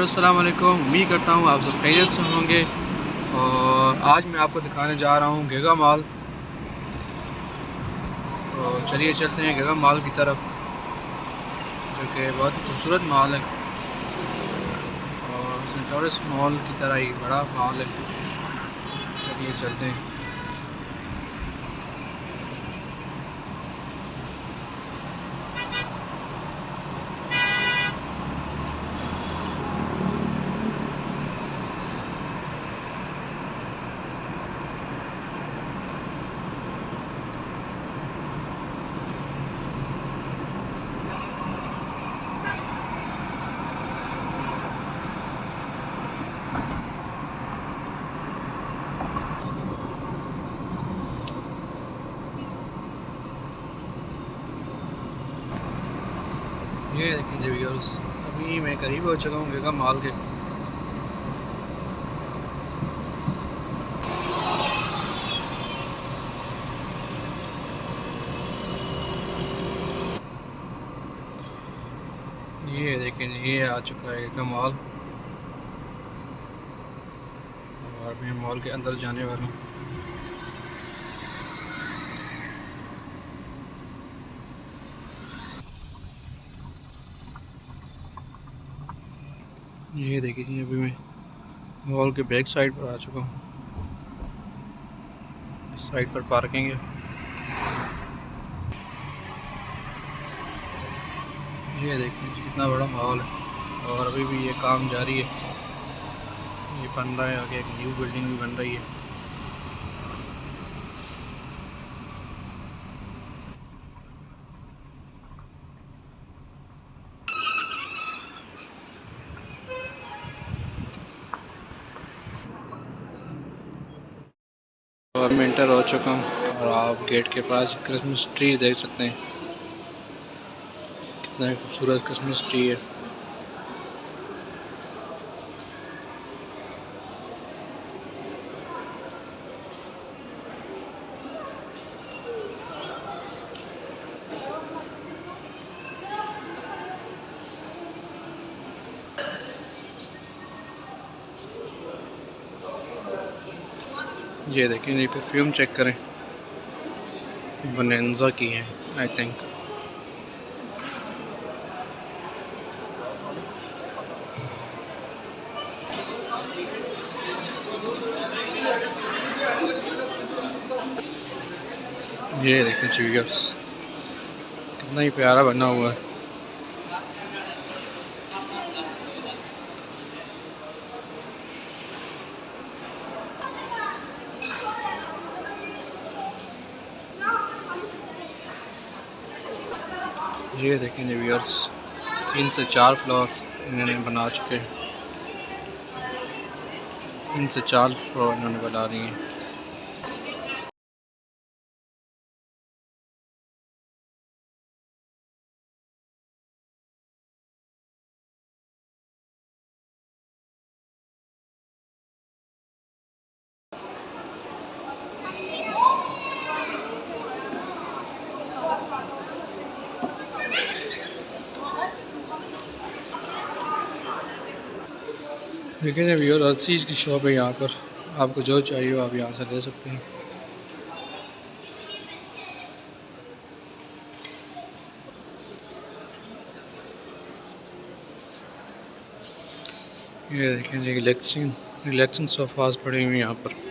अस्सलाम वालेकुम। उम्मीद करता हूँ आप सब खैरियत से होंगे। और आज मैं आपको दिखाने जा रहा हूँ गीगा मॉल। तो चलिए चलते हैं गीगा मॉल की तरफ, जो कि बहुत ही खूबसूरत मॉल है और सेंटोरस मॉल की तरह ही बड़ा मॉल है। चलिए चलते हैं। ये देखिए व्यूअर्स, अभी मैं करीब हो चुका हूँ गीगा मॉल के। ये देखें, ये आ चुका है गीगा मॉल और मैं मॉल के अंदर जाने वाला हूँ। ये देखिए, अभी मैं मॉल के बैक साइड पर आ चुका हूँ। इस साइड पर पार्किंग है। ये देखिए कितना बड़ा मॉल है और अभी भी ये काम जारी है। ये बन रहा है, आगे एक न्यू बिल्डिंग भी बन रही है। और मैं इंटर हो चुका हूँ और आप गेट के पास क्रिसमस ट्री देख सकते हैं। कितना खूबसूरत क्रिसमस ट्री है। ये देखें, ये परफ्यूम चेक करें, बोनेंजा की है आई थिंक। ये देखें व्यूअर्स, कितना ही प्यारा बना हुआ है। ये देखें व्यूअर्स, 3 से 4 फ्लोर इन्होंने बना चुके हैं। 3 से 4 फ्लोर इन्होंने बना रही हैं। देखिए व्यूअर, हर चीज़ की शॉप है यहाँ पर। आपको जो चाहिए आप यहाँ से ले सकते हैं। ये देखें जी, रिलैक्सिंग सोफास पड़े हुए हैं यहाँ पर।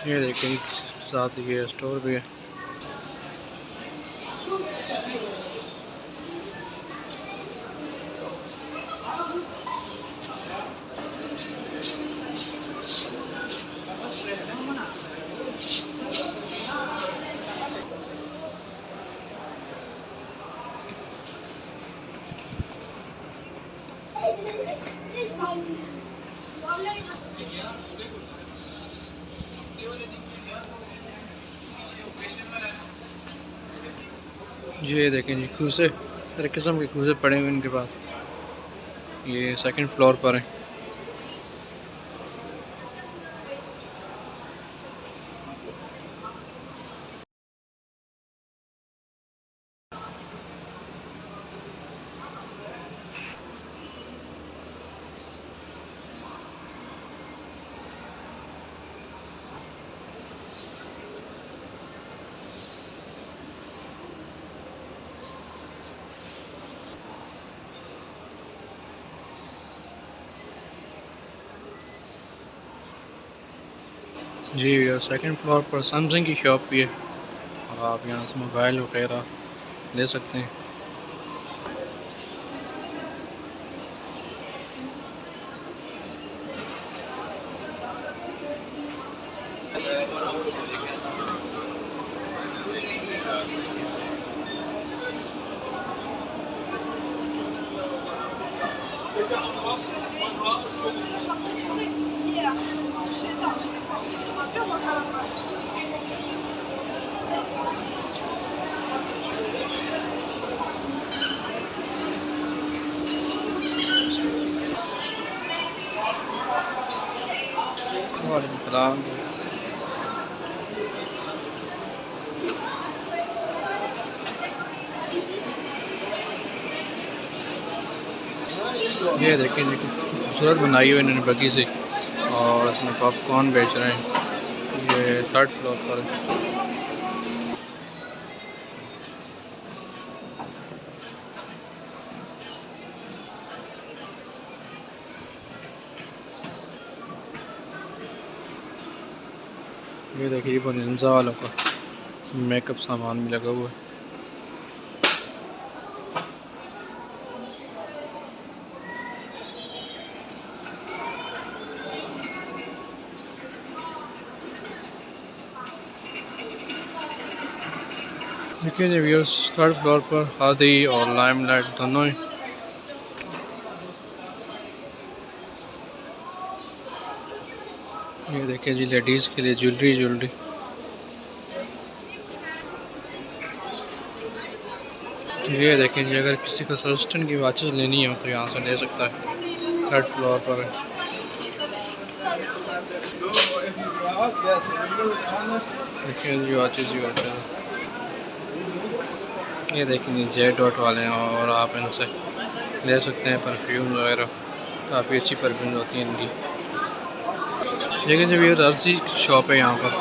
ये देखें साथ ये स्टोर भी है। ये देखें जी खूसे, हर किस्म के खूसे पड़े हुए इनके पास। ये सेकंड फ्लोर पर है। जी और सेकंड फ्लोर पर सैमसंग की शॉप भी है और आप यहाँ से मोबाइल वगैरह ले सकते हैं। वालेकुम सलाम। ये देखें जी खूबसूरत बनाई हुई इन्होंने बगी से और इसमें पॉपकॉर्न बेच रहे हैं। ये थर्ड फ्लोर पर है। ये देखिए बोनंजा वालों का मेकअप सामान भी लगा हुआ है। देखिए जी व्यूअर्स थर्ड फ्लोर पर हादी और लाइमलाइट दोनों ही। ये देखिए जी लेडीज़ के लिए ज्वेलरी। ये देखें जी अगर किसी को सल्स्टन की वॉचेस लेनी हो तो यहाँ से ले सकता है। थर्ड फ्लोर पर है। देखिए जी वॉचेस ये देखें जी जे डॉट वाले हैं और आप इनसे ले सकते हैं परफ्यूम वगैरह। काफ़ी अच्छी परफ्यूम होती हैं इनकी। देखिए जब ये अर्सी शॉप है यहाँ पर।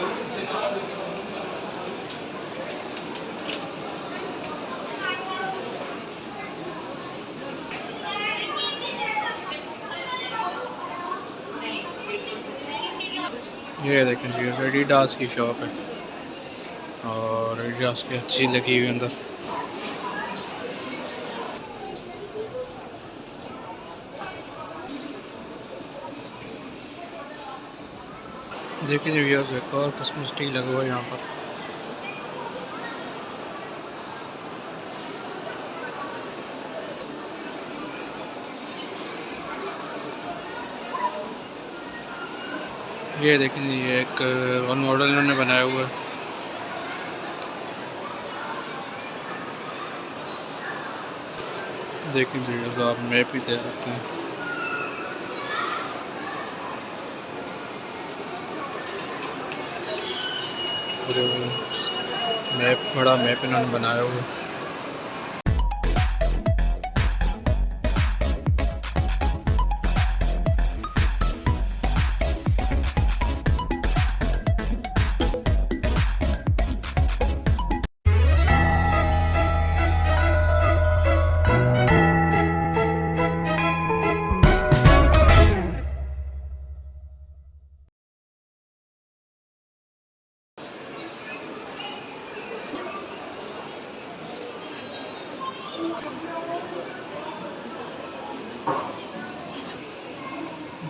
ये देखें जी एडिडास की शॉप है और एडिडास की अच्छी लगी हुई अंदर। देखिए जी व्यूअर्स एक और क्रिसमस ट्री लगा हुआ है यहाँ पर। ये देखिए जी एक रोल मॉडल इन्होंने बनाया हुआ है। देखिए जी आप मैप भी दे सकते हैं। मैप बड़ा मैप इन्होंने बनाया हुआ है।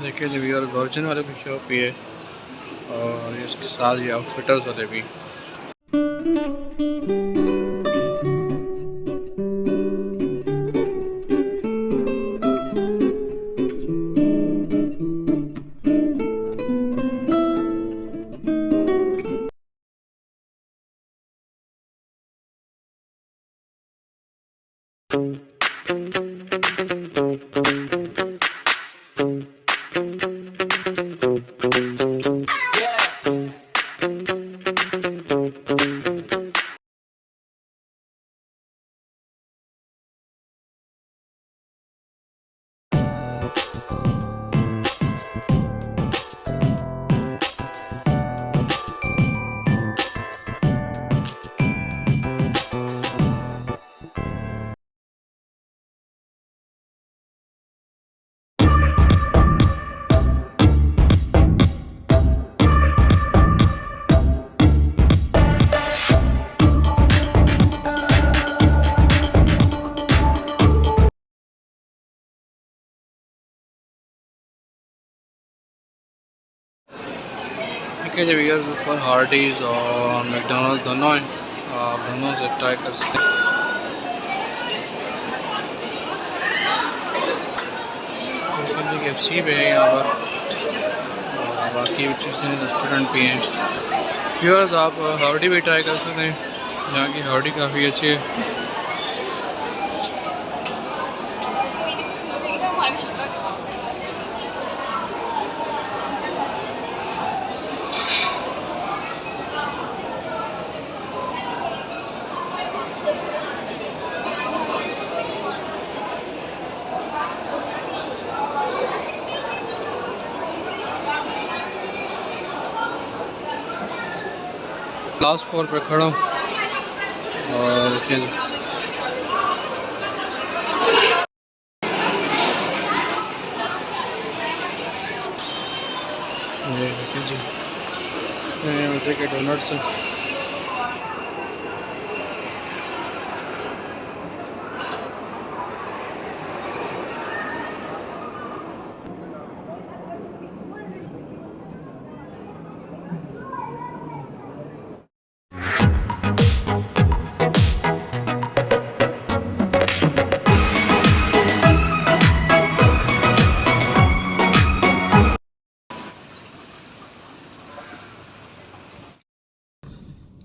देखिए जब यार वर्जिन वाले भी शॉप भी है और इसके साथ ये आउटफिटर्स वाले भी। ठीक है जब यार ऊपर हार्डीज़ और मैकडोनल्ड दोनों हैं, आप दोनों से ट्राई कर सकते हैं। KFC भी है यहाँ पर और बाकी चीज़ें रेस्टोरेंट भी हैं। व्यूअर्स आप हार्डी भी ट्राई कर सकते हैं, यहाँ की हार्डी काफ़ी अच्छी है। क्लास 4 पे खड़ा हूँ और देखिए जी मज़े के डोनट्स हैं।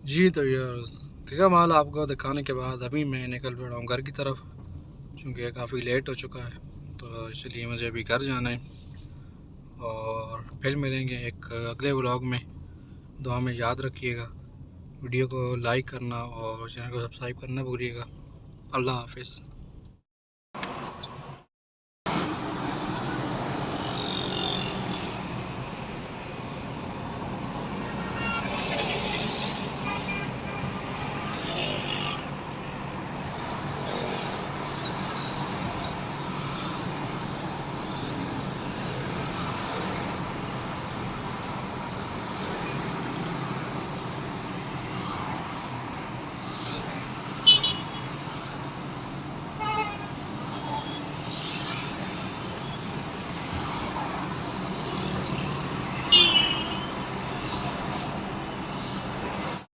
जी तो यार क्या माल आपको दिखाने के बाद अभी मैं निकल पड़ा हूँ घर की तरफ, क्योंकि काफ़ी लेट हो चुका है, तो इसलिए मुझे अभी घर जाना है। और फिर मिलेंगे एक अगले व्लॉग में। दुआ में याद रखिएगा, वीडियो को लाइक करना और चैनल को सब्सक्राइब करना भूलिएगा। अल्लाह हाफिज़।